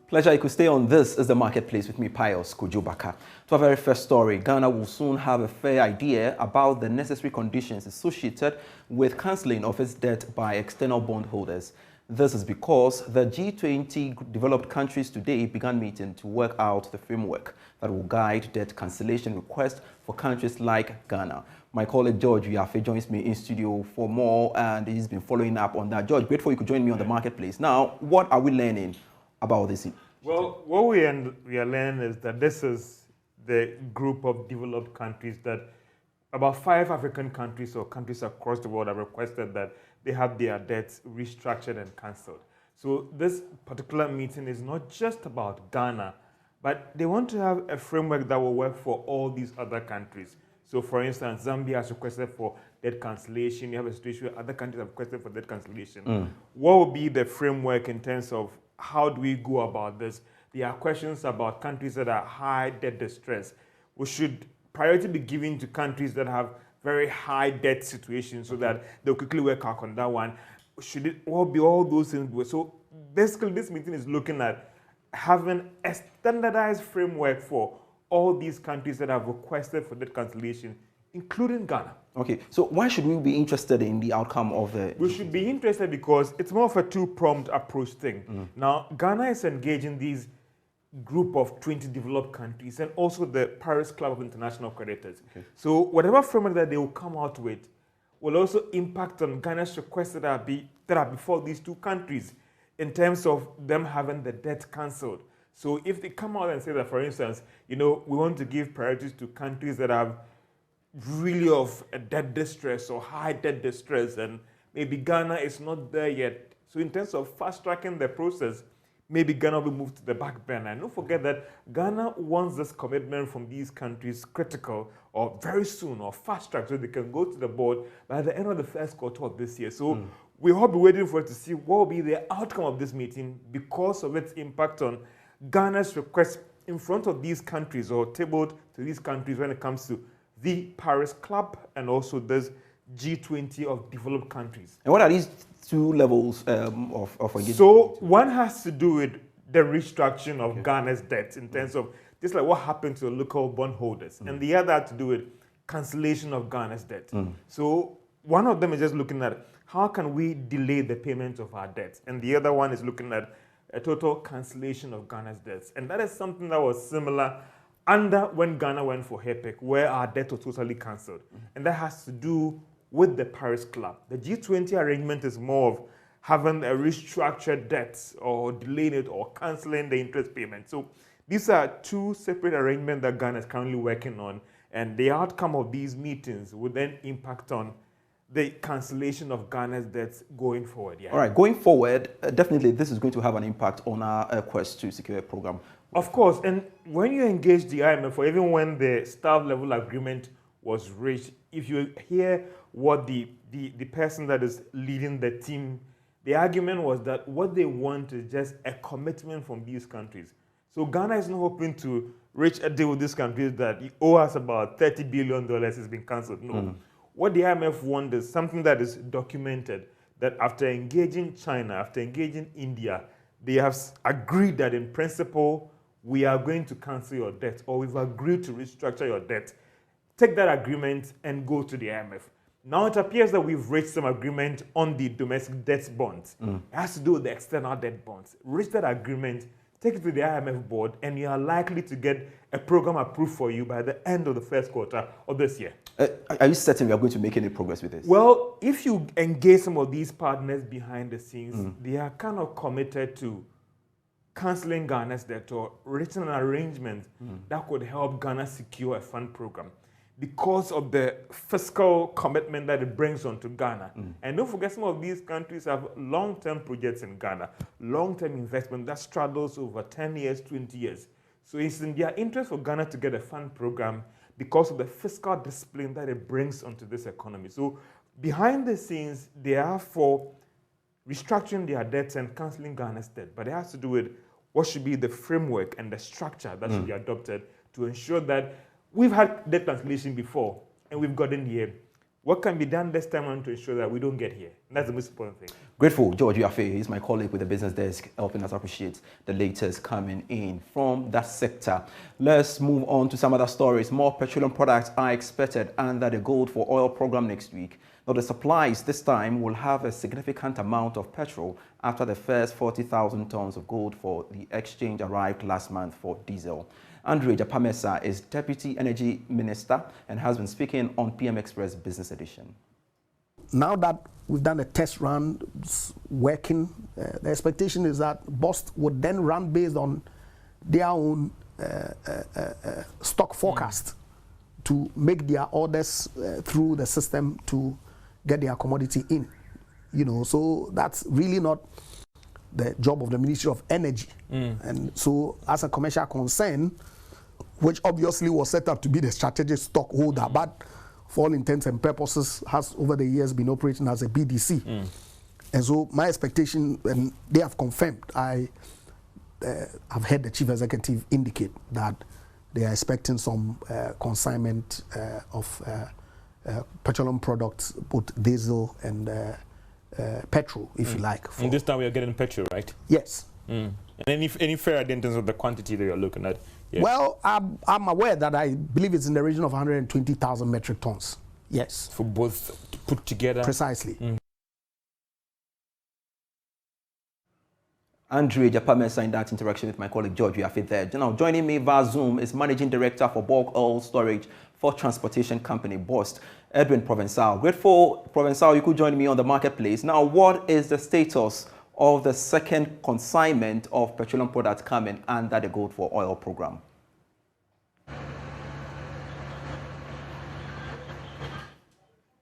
Pleasure you could stay on. This is the Marketplace with me, Pious, Kojo, Backah. To our very first story, Ghana will soon have a fair idea about the necessary conditions associated with cancelling of its debt by external bondholders. This is because the G20 developed countries today began meeting to work out the framework that will guide debt cancellation requests for countries like Ghana. My colleague George Yafe joins me in studio for more, and he's been following up on that. George, grateful you could join me on the Marketplace. Now, what are we learning about this? Well, what we are learning is that this is the group of developed countries that about 5 African countries or countries across the world have requested that they have their debts restructured and cancelled. So this particular meeting is not just about Ghana, but they want to have a framework that will work for all these other countries. So for instance, Zambia has requested for debt cancellation. You have a situation where other countries have requested for debt cancellation. What will be the framework in terms of how do we go about this? There are questions about countries that are high debt distress. We should priority be given to countries that have very high debt situations so that they'll quickly work out on that one. Should it all be all those things? So basically this meeting is looking at having a standardized framework for all these countries that have requested for debt cancellation, including Ghana. Okay, so why should we be interested in the outcome of the... We should be interested because it's more of a two-pronged approach thing. Now, Ghana is engaging these group of 20 developed countries and also the Paris Club of International Creditors. Okay. So whatever framework that they will come out with will also impact on Ghana's requests that are before these two countries in terms of them having the debt cancelled. So if they come out and say that, for instance, we want to give priorities to countries that have really of a debt distress or high debt distress, and maybe Ghana is not there yet. So in terms of fast-tracking the process, maybe Ghana will move to the back burner. And don't forget that Ghana wants this commitment from these countries critical or very soon or fast-track so they can go to the board by the end of the first quarter of this year. So we all be waiting for it to see what will be the outcome of this meeting because of its impact on Ghana's request in front of these countries or tabled to these countries when it comes to the Paris Club and also this G20 of developed countries. And what are these two levels of engagement? So one has to do with the restructuring of Ghana's debt in terms of just like what happened to the local bondholders. And the other had to do with cancellation of Ghana's debt. So one of them is just looking at how can we delay the payment of our debts. And the other one is looking at a total cancellation of Ghana's debts. And that is something that was similar under when Ghana went for HEPEC, where our debt was totally cancelled. And that has to do with the Paris Club. The G20 arrangement is more of having a restructured debt or delaying it or cancelling the interest payment. So these are two separate arrangements that Ghana is currently working on. And the outcome of these meetings would then impact on the cancellation of Ghana's debts going forward. Yeah. All right, going forward, definitely this is going to have an impact on our quest to secure a program. Of course, and when you engage the IMF, or even when the staff level agreement was reached, if you hear what the person that is leading the team, the argument was that what they want is just a commitment from these countries. So Ghana is not hoping to reach a deal with these countries that you owe us about $30 billion has been cancelled. No. What the IMF wants is something that is documented, that after engaging China, after engaging India, they have agreed that in principle, we are going to cancel your debt, or we've agreed to restructure your debt. Take that agreement and go to the IMF. Now it appears that we've reached some agreement on the domestic debt bonds. It has to do with the external debt bonds. Reach that agreement, take it to the IMF board, and you are likely to get a program approved for you by the end of the first quarter of this year. Are you certain we are going to make any progress with this? Well, if you engage some of these partners behind the scenes, they are kind of committed to cancelling Ghana's debt or reaching an arrangement that could help Ghana secure a fund program because of the fiscal commitment that it brings onto Ghana. And don't forget, some of these countries have long-term projects in Ghana, long-term investment that straddles over 10 years, 20 years. So it's in their interest for Ghana to get a fund program because of the fiscal discipline that it brings onto this economy. So behind the scenes, they are for restructuring their debts and cancelling Ghana's debt, but it has to do with what should be the framework and the structure that should be adopted to ensure that we've had debt cancellation before and we've gotten here. What can be done this time around to ensure that we don't get here? That's the most important thing. Grateful, George Yafe. He's my colleague with the business desk, helping us appreciate the latest coming in from that sector. Let's move on to some other stories. More petroleum products are expected under the Gold for Oil program next week. Now, the supplies this time will have a significant amount of petrol after the first 40,000 tons of gold for the exchange arrived last month for diesel. Andre Japamesa is Deputy Energy Minister and has been speaking on PM Express Business Edition. Now that we've done a test run, it's working, the expectation is that BOST would then run based on their own stock forecast to make their orders through the system to get their commodity in. You know, so that's really not the job of the Ministry of Energy. And so as a commercial concern, which obviously was set up to be the strategic stockholder, but for all intents and purposes has over the years been operating as a BDC. And so my expectation, and they have confirmed, I have heard the chief executive indicate that they are expecting some consignment of petroleum products, both diesel and petrol, if you like. And this time we are getting petrol, right? Yes. And any fair idea in terms of the quantity that you're looking at? Yes. Well, I'm aware that I believe it's in the region of 120,000 metric tons. Yes. For both put together? Precisely. Andre Japamesa in that interaction with my colleague George Yafe there. Now, joining me via Zoom is Managing Director for Bulk Oil Storage for Transportation Company, BOST, Edwin Provençal. Grateful, Provençal, you could join me on the marketplace. Now, what is the status of the second consignment of petroleum products coming under the Gold for Oil program?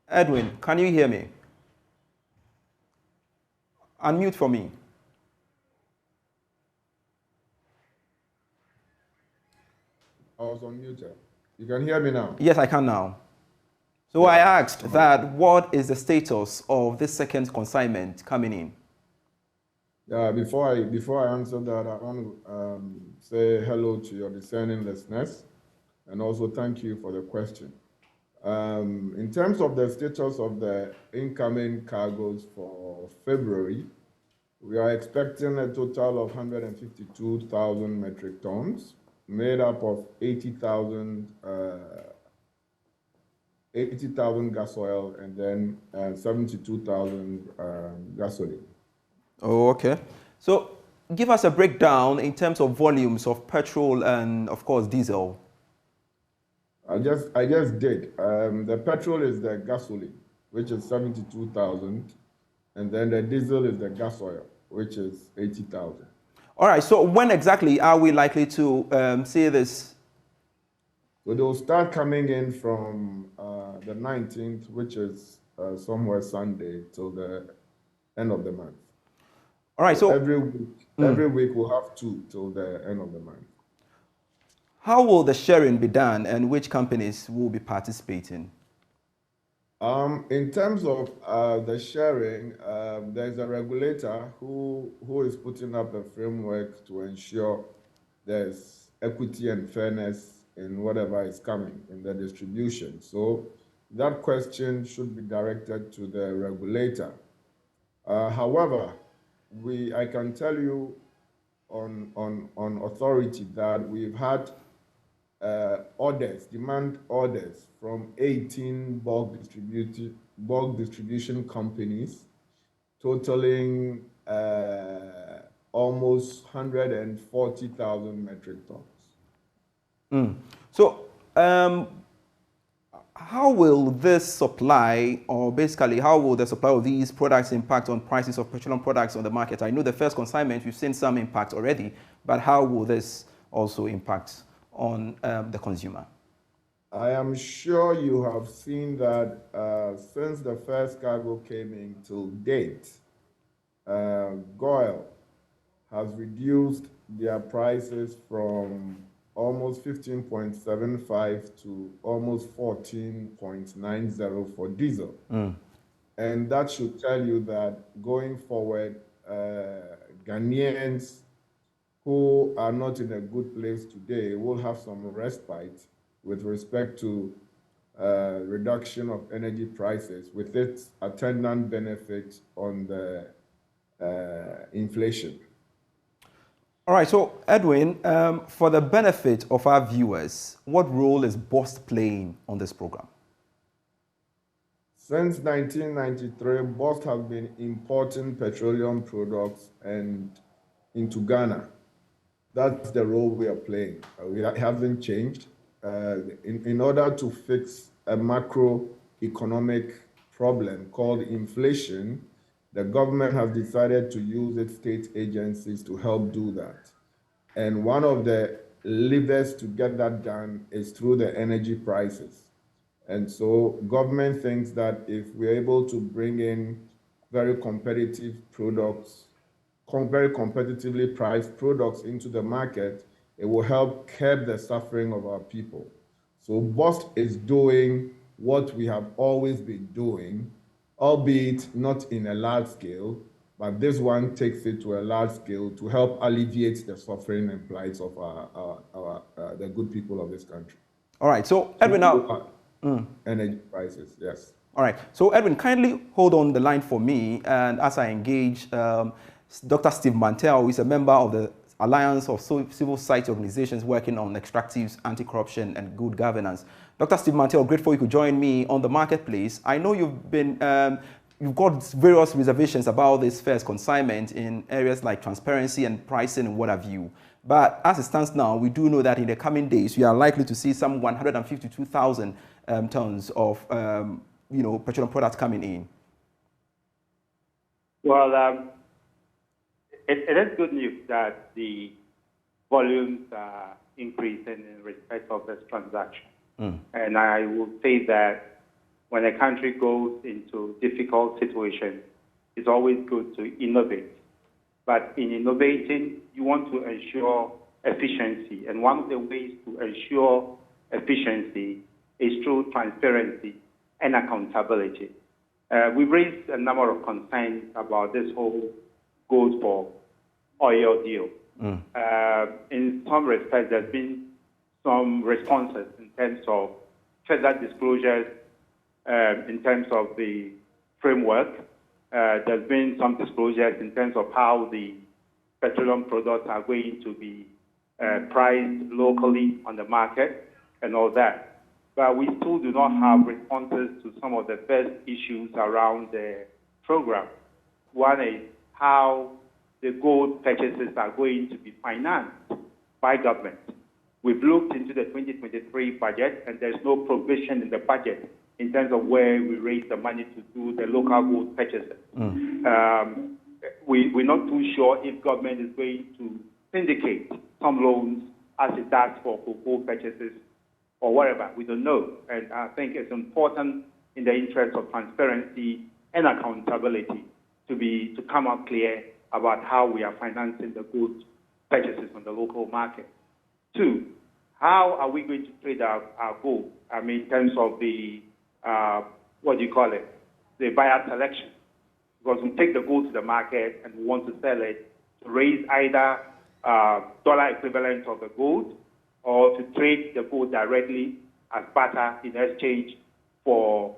Edwin, can you hear me? Unmute for me. I was unmuted. You can hear me now? Yes, I can now. So yeah. I asked that what is the status of this second consignment coming in? Yeah, before I answer that, I want to say hello to your discerning listeners and also thank you for the question. In terms of the status of the incoming cargoes for February, we are expecting a total of 152,000 metric tons, made up of 80,000 gas oil and then 72,000 gasoline. Oh, okay. So give us a breakdown in terms of volumes of petrol and, of course, diesel. I just did. The petrol is the gasoline, which is 72,000, and then the diesel is the gas oil, which is 80,000. All right. So when exactly are we likely to see this? So they'll start coming in from the 19th, which is somewhere Sunday, till the end of the month. All right. So every week we'll have two till the end of the month. How will the sharing be done, and which companies will be participating? In terms of the sharing, there's a regulator who is putting up a framework to ensure there's equity and fairness in whatever is coming in the distribution. So that question should be directed to the regulator. However, I can tell you on authority that we've had demand orders from 18 bulk distribution companies, totaling almost 140,000 metric tons. So, how will this supply, or basically how will the supply of these products impact on prices of petroleum products on the market? I know the first consignment, we've seen some impact already, but how will this also impact on the consumer? I am sure you have seen that since the first cargo came in till date, GOIL has reduced their prices from almost 15.75 to almost 14.90 for diesel. And that should tell you that going forward, Ghanaians who are not in a good place today will have some respite with respect to reduction of energy prices with its attendant benefit on the inflation. All right, so Edwin, for the benefit of our viewers, what role is BOST playing on this program? Since 1993, BOST have been importing petroleum products and into Ghana. That's the role we are playing. We haven't changed. In order to fix a macroeconomic problem called inflation, the government have decided to use its state agencies to help do that. And one of the levers to get that done is through the energy prices. And so government thinks that if we're able to bring in very competitive products, very competitively priced products into the market, it will help curb the suffering of our people. So BOST is doing what we have always been doing, albeit not in a large scale, but this one takes it to a large scale to help alleviate the suffering and plight of the good people of this country. All right, so Edwin, now energy prices, yes. All right, so Edwin, kindly hold on the line for me, and as I engage Dr. Steve Mantell, who is a member of the Alliance of Civil Society Organizations working on extractives, anti-corruption, and good governance. Dr. Steve Mantell, grateful you could join me on the marketplace. I know you've got various reservations about this first consignment in areas like transparency and pricing and what have you. But as it stands now, we do know that in the coming days, we are likely to see some 152,000 tons of petroleum products coming in. Well, it is good news that the volumes are increasing in respect of this transaction. And I will say that when a country goes into difficult situations, it's always good to innovate. But in innovating, you want to ensure efficiency. And one of the ways to ensure efficiency is through transparency and accountability. We've raised a number of concerns about this whole gold for oil deal. In some respects, there's been some responses in terms of further disclosures, in terms of the framework. There's been some disclosures in terms of how the petroleum products are going to be priced locally on the market and all that. But we still do not have responses to some of the first issues around the program. One is how the gold purchases are going to be financed by government. We've looked into the 2023 budget, and there's no provision in the budget in terms of where we raise the money to do the local gold purchases. We're not too sure if government is going to syndicate some loans as it does for gold purchases or whatever. We don't know. And I think it's important in the interest of transparency and accountability to come out clear about how we are financing the gold purchases on the local market. Two, how are we going to trade our gold? I mean, in terms of the, the buyer selection. Because we take the gold to the market and we want to sell it to raise either dollar equivalent of the gold or to trade the gold directly as barter in exchange for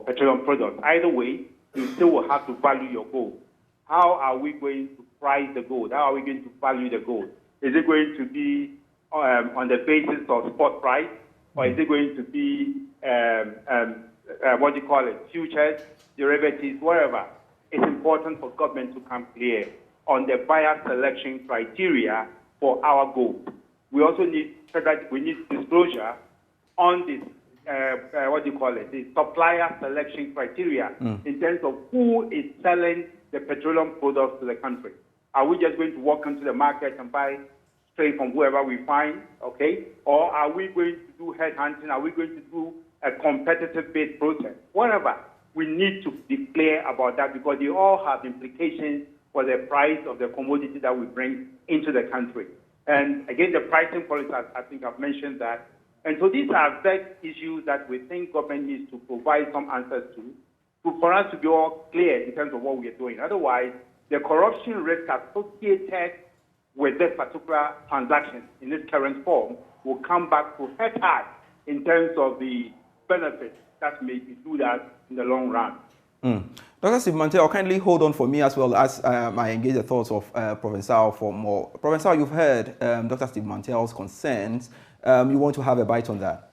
petroleum products. Either way, you still will have to value your gold. How are we going to price the gold? How are we going to value the gold? Is it going to be on the basis of spot price, or is it going to be futures, derivatives, whatever? It's important for government to come clear on the buyer selection criteria for our gold. We also need disclosure on this, the supplier selection criteria in terms of who is selling the petroleum products to the country. Are we just going to walk into the market and buy straight from whoever we find, okay? Or are we going to do headhunting? Are we going to do a competitive bid process? Whatever. We need to be clear about that because they all have implications for the price of the commodity that we bring into the country. And again, the pricing policy, I think I've mentioned that. And so these are vexed issues that we think government needs to provide some answers to for us to be all clear in terms of what we are doing. Otherwise, the corruption risk associated with this particular transaction in this current form will come back to head high in terms of the benefits that may do that in the long run. Dr. Steve Mantell, kindly hold on for me as well as I engage the thoughts of Professor for more. Professor, you've heard Dr. Steve Mantell's concerns. You want to have a bite on that?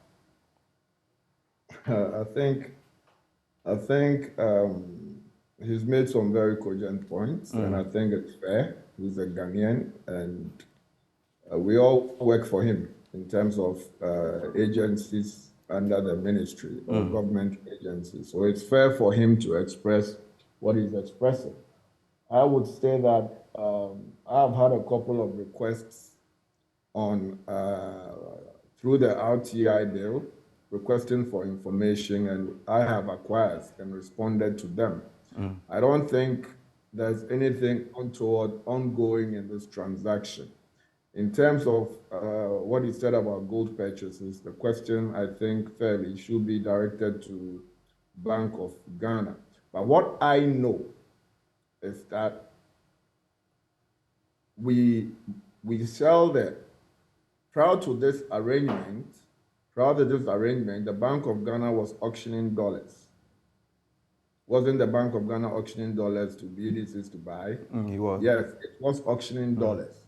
I think he's made some very cogent points, and I think it's fair. He's a Ghanaian, and we all work for him in terms of agencies under the ministry or government agencies. So it's fair for him to express what he's expressing. I would say that I've had a couple of requests on through the RTI bill, requesting for information, and I have acquired and responded to them. I don't think there's anything untoward ongoing in this transaction. In terms of what he said about gold purchases, the question, I think, fairly should be directed to Bank of Ghana. But what I know is that we sell the, prior to this arrangement, the Bank of Ghana was auctioning dollars. Wasn't the Bank of Ghana auctioning dollars to BDCs to buy? It was. Yes, it was auctioning dollars.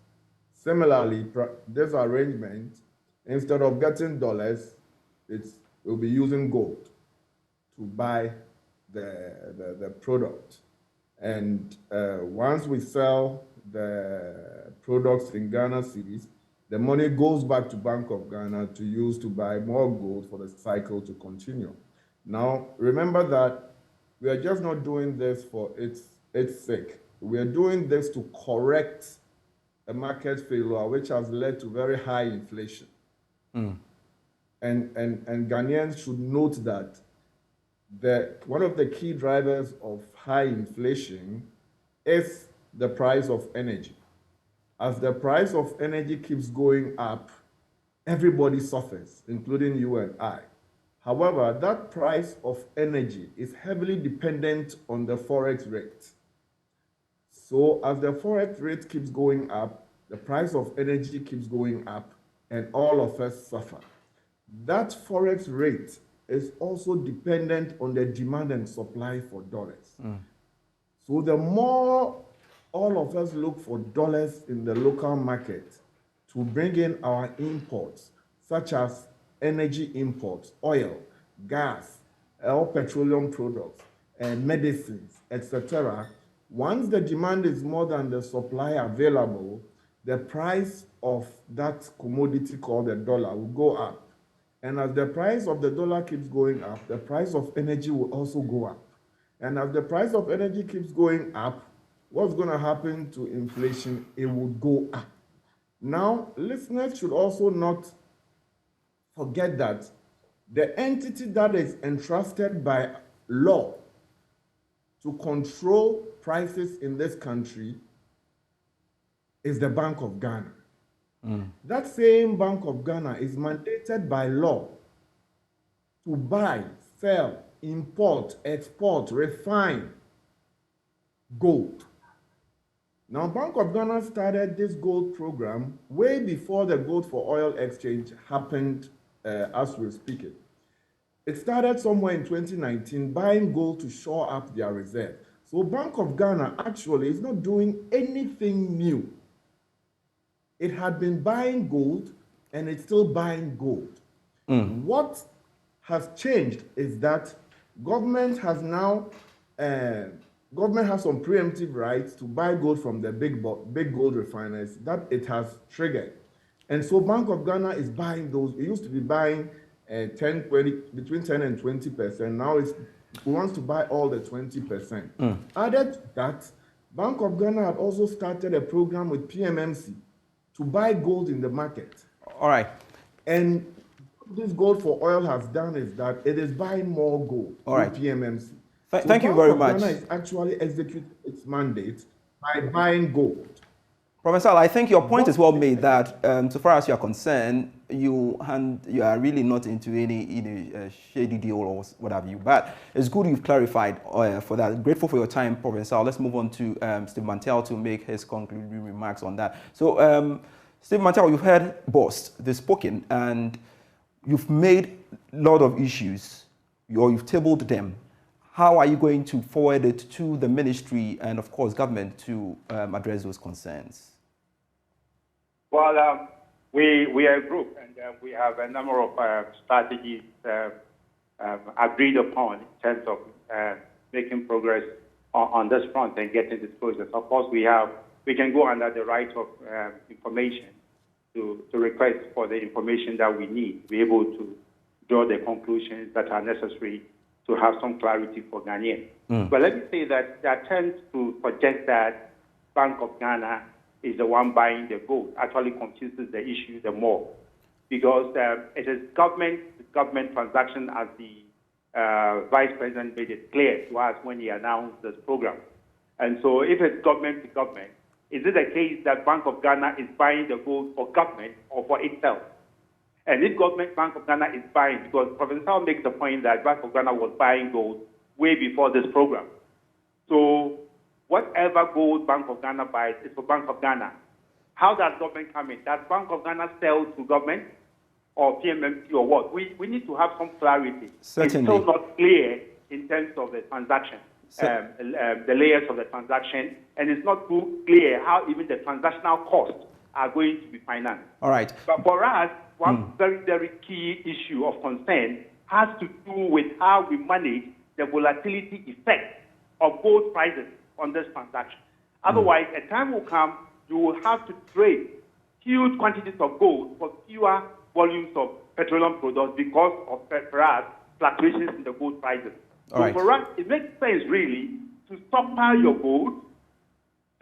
Similarly, this arrangement, instead of getting dollars, will be using gold to buy the product. And once we sell the products in Ghana cedis, the money goes back to Bank of Ghana to use to buy more gold for the cycle to continue. Now, remember that we are just not doing this for its sake. We are doing this to correct a market failure which has led to very high inflation. And Ghanaians should note that one of the key drivers of high inflation is the price of energy. As the price of energy keeps going up, everybody suffers, including you and I. However, that price of energy is heavily dependent on the forex rate. So as the forex rate keeps going up, the price of energy keeps going up, and all of us suffer. That forex rate is also dependent on the demand and supply for dollars. So the more all of us look for dollars in the local market to bring in our imports, such as energy imports, oil, gas, all petroleum products, and medicines, etc. Once the demand is more than the supply available, the price of that commodity called the dollar will go up. And as the price of the dollar keeps going up, the price of energy will also go up. And as the price of energy keeps going up, what's going to happen to inflation? It will go up. Now, listeners should also not forget that the entity that is entrusted by law to control prices in this country is the Bank of Ghana. That same Bank of Ghana is mandated by law to buy, sell, import, export, refine gold. Now, Bank of Ghana started this gold program way before the gold for oil exchange happened as we're speaking. It started somewhere in 2019, buying gold to shore up their reserve. So Bank of Ghana actually is not doing anything new. It had been buying gold, and it's still buying gold. What has changed is that government has now government has some preemptive rights to buy gold from the big gold refiners that it has triggered. And so Bank of Ghana is buying those. It used to be buying between 10 and 20%. Now it wants to buy all the 20%. Added to that, Bank of Ghana had also started a program with PMMC to buy gold in the market. All right. And what this gold for oil has done is that it is buying more gold with PMMC. Thank you very much. Ghana is actually executing its mandate by buying gold. Professor, I think your point is well made that so far as you are concerned, you are really not into any shady deal or what have you. But it's good you've clarified for that. Grateful for your time, Professor. Let's move on to Steve Mantell to make his concluding remarks on that. So, Steve Mantell, you've heard Bost, they've spoken, and you've made a lot of issues, or you've tabled them. How are you going to forward it to the ministry and, of course, government to address those concerns? Well, we are a group, and we have a number of strategies agreed upon in terms of making progress on this front and getting disclosures. Of course, we can go under the right of information to request for the information that we need to be able to draw the conclusions that are necessary to have some clarity for Ghanaians. But let me say that the attempt to suggest that Bank of Ghana is the one buying the gold actually confuses the issue the more, because it is government transaction, as the Vice President made it clear to us when he announced this program. And so if it's government to government, is it the case that Bank of Ghana is buying the gold for government or for itself? And if Bank of Ghana is buying, because Professor Sal makes the point that Bank of Ghana was buying gold way before this program. So whatever gold Bank of Ghana buys is for Bank of Ghana. How does government come in? Does Bank of Ghana sell to government or PMMC or what? We need to have some clarity. Certainly. It's still not clear in terms of the transaction, the layers of the transaction, and it's not too clear how even the transactional costs are going to be financed. All right. But for us, one very, very key issue of concern has to do with how we manage the volatility effect of gold prices on this transaction. Otherwise, a time will come, you will have to trade huge quantities of gold for fewer volumes of petroleum products because of, perhaps, fluctuations in the gold prices. So for us, it makes sense, really, to stockpile your gold,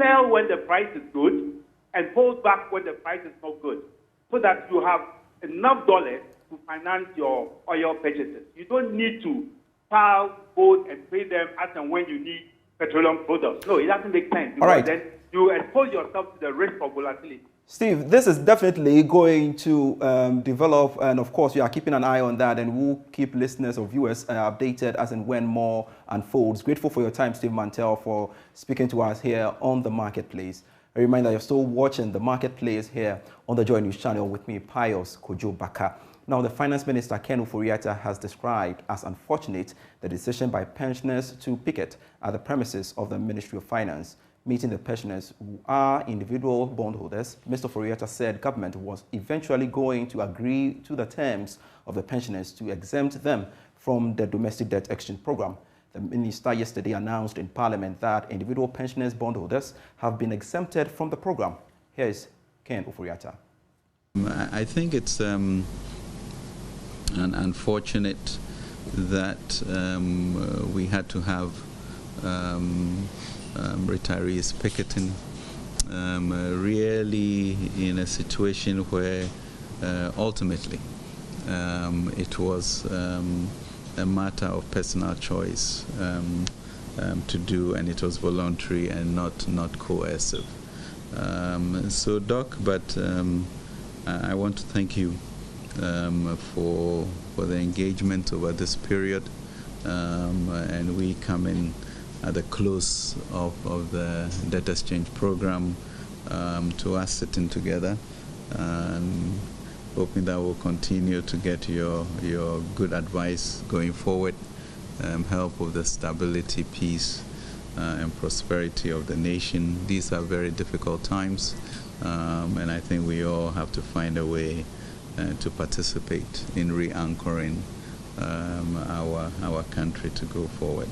sell when the price is good, and hold back when the price is not good, so that you have enough dollars to finance your oil purchases. You don't need to pile gold and pay them as and when you need petroleum products. No, it doesn't make sense. All right. Then you expose yourself to the risk of volatility. Steve, this is definitely going to develop, and of course, we are keeping an eye on that, and we'll keep listeners or viewers updated as and when more unfolds. Grateful for your time, Steve Mantell, for speaking to us here on The Marketplace. A reminder, you're still watching The Marketplace here on the Joy News channel with me, Pious Kojo Backah. Now, the Finance Minister, Ken Ofori-Atta, has described as unfortunate the decision by pensioners to picket at the premises of the Ministry of Finance. Meeting the pensioners who are individual bondholders, Mr. Ofori-Atta said government was eventually going to agree to the terms of the pensioners to exempt them from the domestic debt exchange program. The minister yesterday announced in Parliament that individual pensioners bondholders have been exempted from the program. Here is Ken Ofori-Atta. I think it's unfortunate that we had to have retirees picketing, really in a situation where ultimately it was a matter of personal choice to do, and it was voluntary and not coercive. So, Doc, but I want to thank you for the engagement over this period, and we come in at the close of the debt exchange program to us sitting together, and hoping that we'll continue to get your good advice going forward, help with the stability, peace, and prosperity of the nation. These are very difficult times, and I think we all have to find a way to participate in re-anchoring our country to go forward.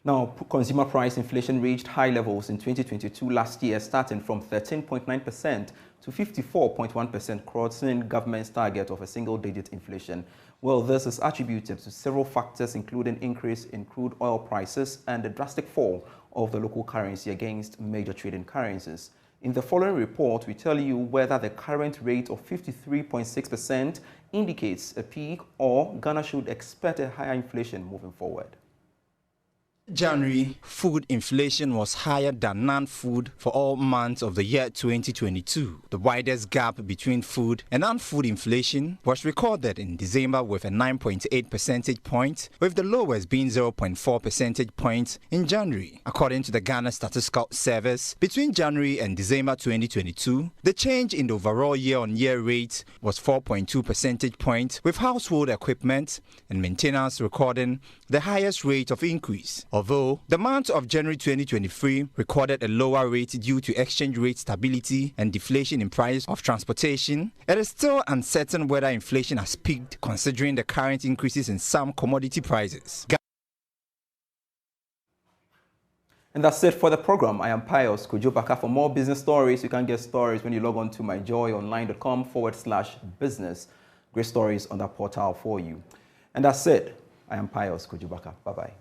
Now, consumer price inflation reached high levels in 2022 last year, starting from 13.9% to 54.1%, crossing government's target of a single-digit inflation. Well, this is attributed to several factors, including increase in crude oil prices and the drastic fall of the local currency against major trading currencies. In the following report, we tell you whether the current rate of 53.6% indicates a peak or Ghana should expect a higher inflation moving forward. January, food inflation was higher than non-food for all months of the year 2022. The widest gap between food and non-food inflation was recorded in December with a 9.8 percentage point, with the lowest being 0.4 percentage points in January. According to the Ghana Statistical Service, between January and December 2022, the change in the overall year-on-year rate was 4.2 percentage points, with household equipment and maintenance recording the highest rate of increase. Although the month of January 2023 recorded a lower rate due to exchange rate stability and deflation in price of transportation, it is still uncertain whether inflation has peaked considering the current increases in some commodity prices. And that's it for the program. I am Pious, Kojo Backah. For more business stories, you can get stories when you log on to myjoyonline.com/business. Great stories on that portal for you. And that's it. I am Pious, Kojo Backah. Bye-bye.